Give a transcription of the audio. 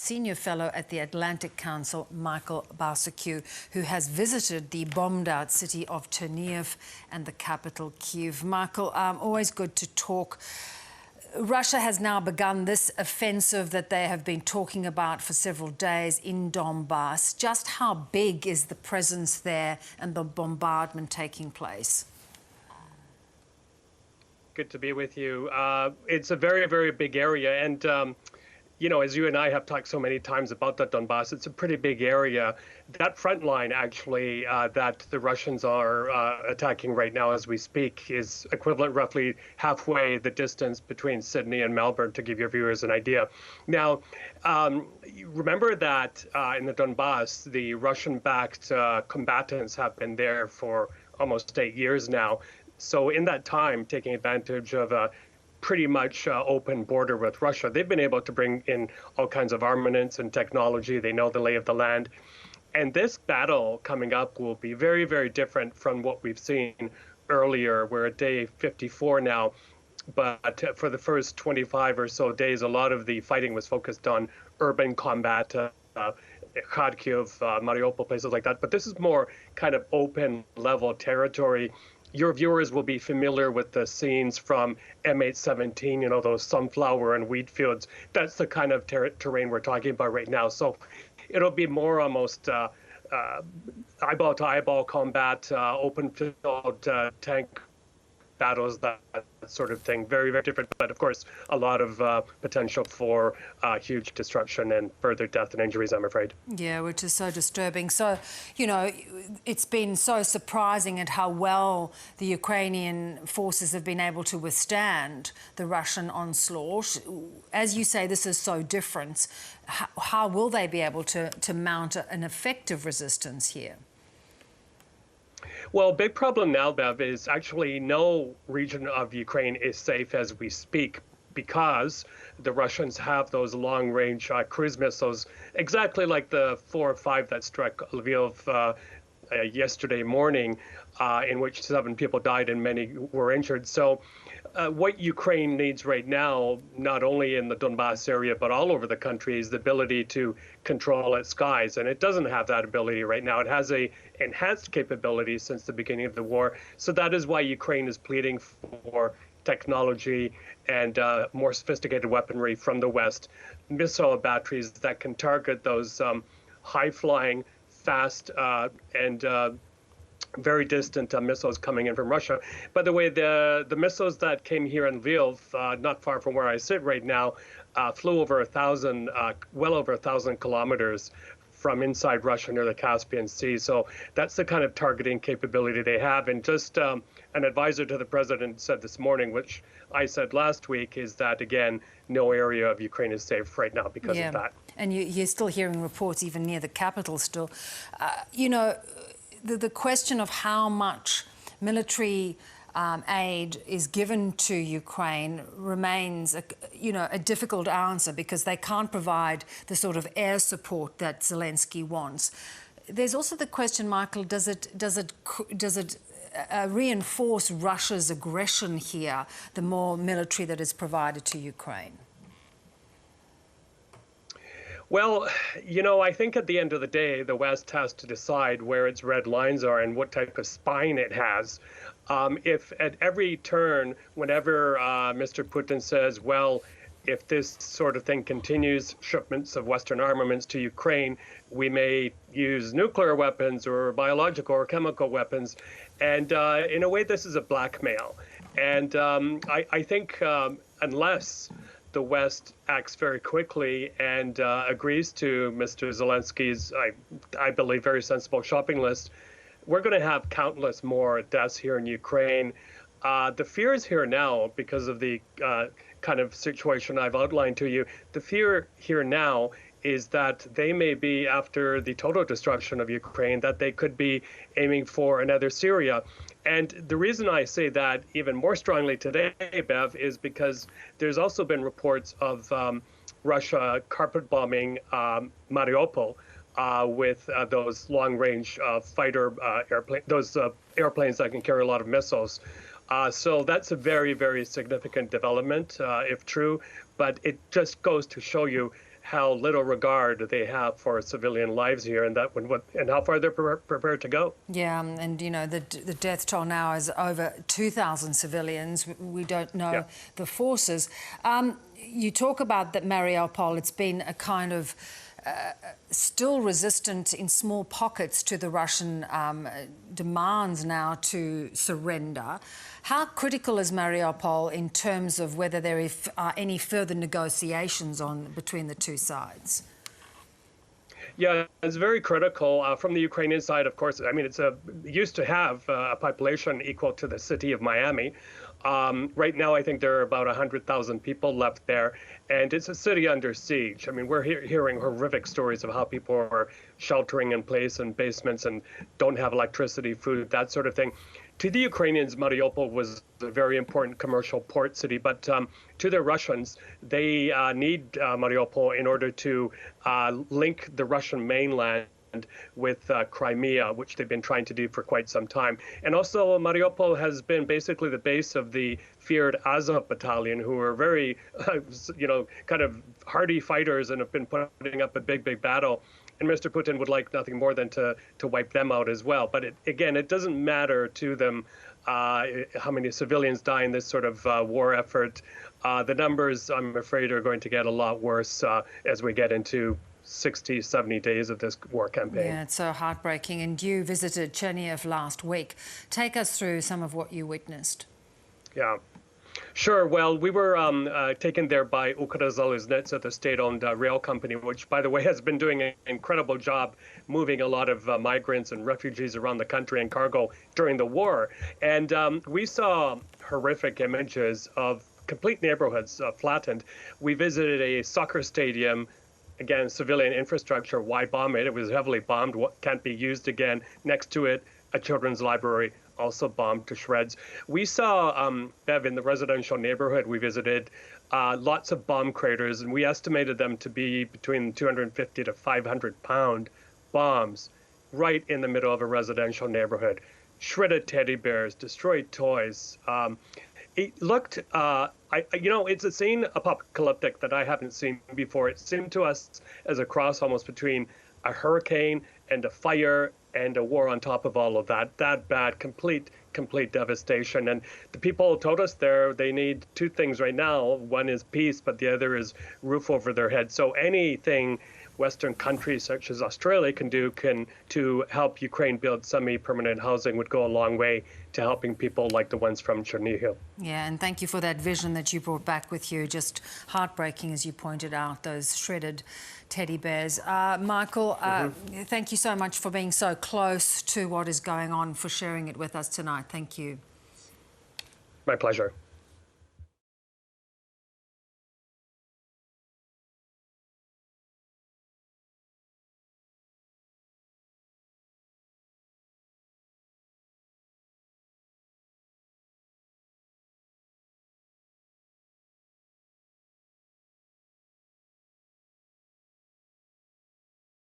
Senior Fellow at the Atlantic Council, Michael Bociurkiw, who has visited the bombed-out city of Chernihiv and the capital, Kyiv. Michael, always good to talk. Russia has now begun this offensive that they have been talking about for several days in Donbas. Just how big is the presence there and the bombardment taking place? Good to be with you. It's a very, very big area. And, you know, as you and I have talked so many times about the Donbas, it's a pretty big area. That front line, actually, that the Russians are attacking right now as we speak is equivalent roughly halfway the distance between Sydney and Melbourne, to give your viewers an idea. Now, remember that in the Donbas, the Russian-backed combatants have been there for almost 8 years now. So in that time, taking advantage of a pretty much open border with Russia, they've been able to bring in all kinds of armaments and technology. They know the lay of the land. And this battle coming up will be very, very different from what we've seen earlier. We're at day 54 now. But for the first 25 or so days, a lot of the fighting was focused on urban combat, Kharkiv, Mariupol, places like that. But this is more kind of open level territory. Your viewers will be familiar with the scenes from M817, you know, those sunflower and wheat fields. That's the kind of terrain we're talking about right now. So it'll be more almost eyeball-to-eyeball combat, open field tank battles, that sort of thing. Very, very different, but of course, a lot of potential for huge destruction and further death and injuries, I'm afraid. Yeah, which is so disturbing. So, you know, it's been so surprising at how well the Ukrainian forces have been able to withstand the Russian onslaught. As you say, this is so different. How will they be able to mount an effective resistance here? Well, big problem now, Bev, is actually no region of Ukraine is safe as we speak, because the Russians have those long-range cruise missiles, exactly like the 4 or 5 that struck Lviv yesterday morning, in which 7 people died and many were injured. So what Ukraine needs right now, not only in the Donbas area, but all over the country, is the ability to control its skies. And it doesn't have that ability right now. It has a enhanced capability since the beginning of the war. So that is why Ukraine is pleading for technology and more sophisticated weaponry from the West, missile batteries that can target those high-flying, fast and very distant missiles coming in from Russia. By the way, the missiles that came here in Lviv, not far from where I sit right now, flew over 1,000, well over 1,000 kilometers from inside Russia near the Caspian Sea. So that's the kind of targeting capability they have. And just an advisor to the president said this morning, which I said last week, is that, again, no area of Ukraine is safe right now because of that. And you're still hearing reports even near the capital still. You know, the question of how much military aid is given to Ukraine remains, a difficult answer, because they can't provide the sort of air support that Zelenskyy wants. There's also the question, Michael, does it reinforce Russia's aggression here, the more military that is provided to Ukraine? Well, you know, I think at the end of the day, the West has to decide where its red lines are and what type of spine it has. If at every turn, whenever Mr. Putin says, well, if this sort of thing continues, shipments of Western armaments to Ukraine, we may use nuclear weapons or biological or chemical weapons. And in a way, this is a blackmail. And I think unless the West acts very quickly and agrees to Mr. Zelenskyy's, I believe, very sensible shopping list, we're going to have countless more deaths here in Ukraine. The fear is here now because of the kind of situation I've outlined to you. The fear here now is that they may be, after the total destruction of Ukraine, that they could be aiming for another Syria. And the reason I say that even more strongly today, Bev, is because there's also been reports of Russia carpet bombing Mariupol with those long-range fighter airplanes that can carry a lot of missiles. So that's a very, very significant development, if true. But it just goes to show you how little regard they have for civilian lives here, and how far they're prepared to go. Yeah, and you know the death toll now is over 2,000 civilians. We don't know the forces. You talk about that Mariupol. It's been a kind of still resistant in small pockets to the Russian demands now to surrender. How critical is Mariupol in terms of whether there are any further negotiations between the two sides? Yeah, it's very critical. From the Ukrainian side, of course, I mean, it used to have a population equal to the city of Miami. Right now, I think there are about 100,000 people left there, and it's a city under siege. I mean, we're hearing horrific stories of how people are sheltering in place in basements and don't have electricity, food, that sort of thing. To the Ukrainians, Mariupol was a very important commercial port city, but to the Russians, they need Mariupol in order to link the Russian mainland with Crimea, which they've been trying to do for quite some time. And also, Mariupol has been basically the base of the feared Azov battalion, who are very, kind of hardy fighters and have been putting up a big battle. And Mr. Putin would like nothing more than to wipe them out as well. But again, it doesn't matter to them how many civilians die in this sort of war effort. The numbers, I'm afraid, are going to get a lot worse as we get into 60, 70 days of this war campaign. Yeah, it's so heartbreaking. And you visited Kyiv last week. Take us through some of what you witnessed. Yeah. Sure. Well, we were taken there by Ukrzaliznytsia, the state-owned rail company, which, by the way, has been doing an incredible job moving a lot of migrants and refugees around the country and cargo during the war. And we saw horrific images of complete neighborhoods flattened. We visited a soccer stadium. Again, civilian infrastructure. Why bomb it? It was heavily bombed. What can't be used again? Next to it, a children's library, also bombed to shreds. We saw, Bev, in the residential neighborhood we visited, lots of bomb craters, and we estimated them to be between 250 to 500-pound bombs right in the middle of a residential neighborhood. Shredded teddy bears, destroyed toys. It looked, it's a scene apocalyptic that I haven't seen before. It seemed to us as a cross almost between a hurricane and a fire and a war on top of all of that. That bad, complete devastation. And the people told us they need two things right now. One is peace, but the other is roof over their head. So anything Western countries such as Australia can do to help Ukraine build semi-permanent housing would go a long way to helping people like the ones from Chernihiv. Yeah, and thank you for that vision that you brought back with you. Just heartbreaking, as you pointed out, those shredded teddy bears. Michael, thank you so much for being so close to what is going on, for sharing it with us tonight. Thank you. My pleasure.